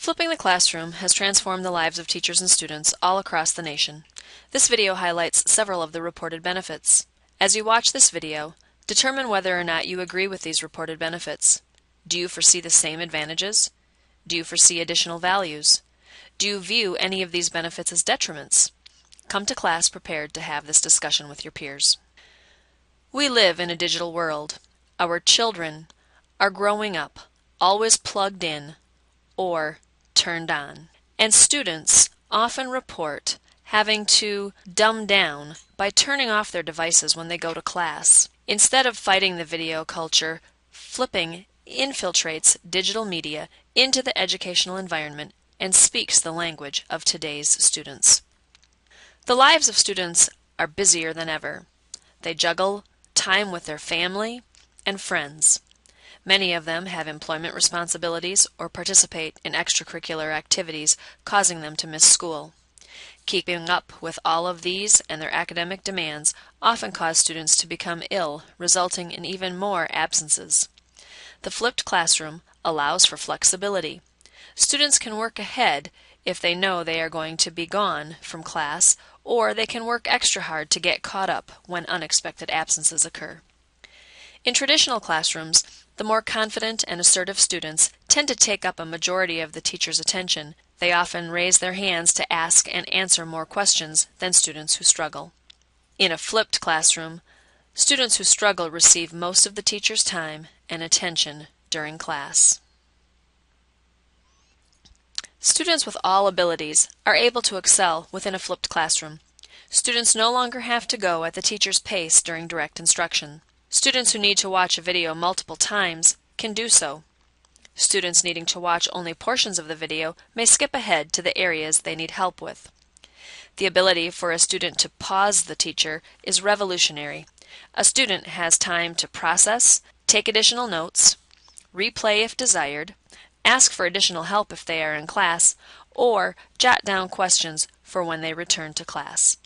Flipping the classroom has transformed the lives of teachers and students all across the nation. This video highlights several of the reported benefits. As you watch this video, determine whether or not you agree with these reported benefits. Do you foresee the same advantages? Do you foresee additional values? Do you view any of these benefits as detriments? Come to class prepared to have this discussion with your peers. We live in a digital world. Our children are growing up always plugged in or turned on. And students often report having to dumb down by turning off their devices when they go to class. Instead of fighting the video culture, flipping infiltrates digital media into the educational environment and speaks the language of today's students. The lives of students are busier than ever. They juggle time with their family and friends. Many of them have employment responsibilities or participate in extracurricular activities, causing them to miss school. Keeping up with all of these and their academic demands often cause students to become ill, resulting in even more absences. The flipped classroom allows for flexibility. Students can work ahead if they know they are going to be gone from class, or they can work extra hard to get caught up when unexpected absences occur. In traditional classrooms, the more confident and assertive students tend to take up a majority of the teacher's attention. They often raise their hands to ask and answer more questions than students who struggle. In a flipped classroom, students who struggle receive most of the teacher's time and attention during class. Students with all abilities are able to excel within a flipped classroom. Students no longer have to go at the teacher's pace during direct instruction. Students who need to watch a video multiple times can do so. Students needing to watch only portions of the video may skip ahead to the areas they need help with. The ability for a student to pause the teacher is revolutionary. A student has time to process, take additional notes, replay if desired, ask for additional help if they are in class, or jot down questions for when they return to class.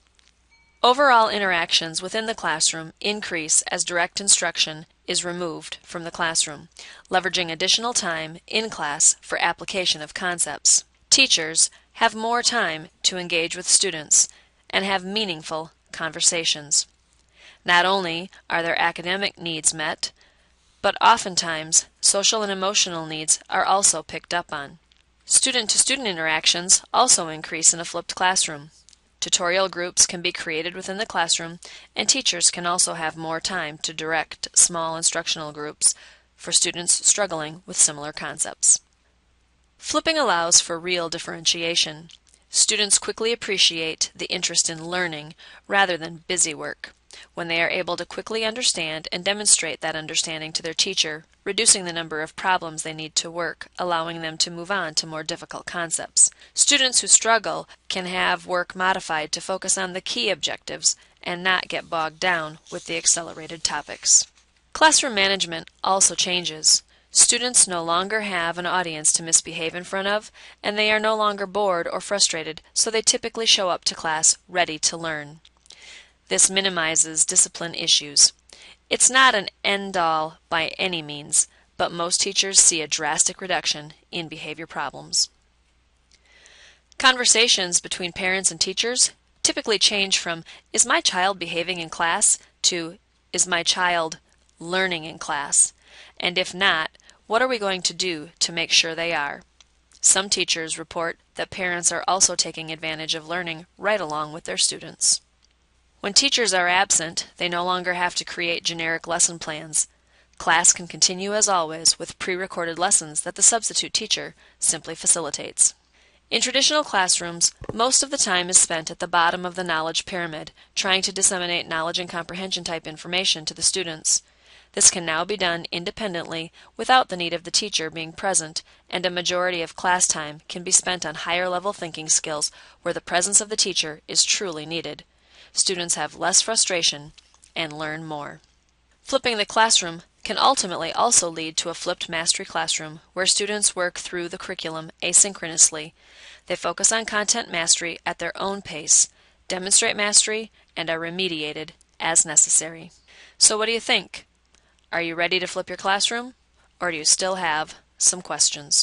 Overall interactions within the classroom increase as direct instruction is removed from the classroom, leveraging additional time in class for application of concepts. Teachers have more time to engage with students and have meaningful conversations. Not only are their academic needs met, but oftentimes social and emotional needs are also picked up on. Student-to-student interactions also increase in a flipped classroom. Tutorial groups can be created within the classroom, and teachers can also have more time to direct small instructional groups for students struggling with similar concepts. Flipping allows for real differentiation. Students quickly appreciate the interest in learning rather than busy work when they are able to quickly understand and demonstrate that understanding to their teacher, reducing the number of problems they need to work, allowing them to move on to more difficult concepts. Students who struggle can have work modified to focus on the key objectives and not get bogged down with the accelerated topics. Classroom management also changes. Students no longer have an audience to misbehave in front of, and they are no longer bored or frustrated, so they typically show up to class ready to learn. This minimizes discipline issues. It's not an end-all by any means, but most teachers see a drastic reduction in behavior problems. Conversations between parents and teachers typically change from, "Is my child behaving in class?" to, "Is my child learning in class?" And if not, what are we going to do to make sure they are? Some teachers report that parents are also taking advantage of learning right along with their students. When teachers are absent, they no longer have to create generic lesson plans. Class can continue as always with pre-recorded lessons that the substitute teacher simply facilitates. In traditional classrooms, most of the time is spent at the bottom of the knowledge pyramid, trying to disseminate knowledge and comprehension type information to the students. This can now be done independently without the need of the teacher being present, and a majority of class time can be spent on higher level thinking skills where the presence of the teacher is truly needed. Students have less frustration and learn more. Flipping the classroom can ultimately also lead to a flipped mastery classroom where students work through the curriculum asynchronously. They focus on content mastery at their own pace, demonstrate mastery, and are remediated as necessary. So what do you think? Are you ready to flip your classroom, or do you still have some questions?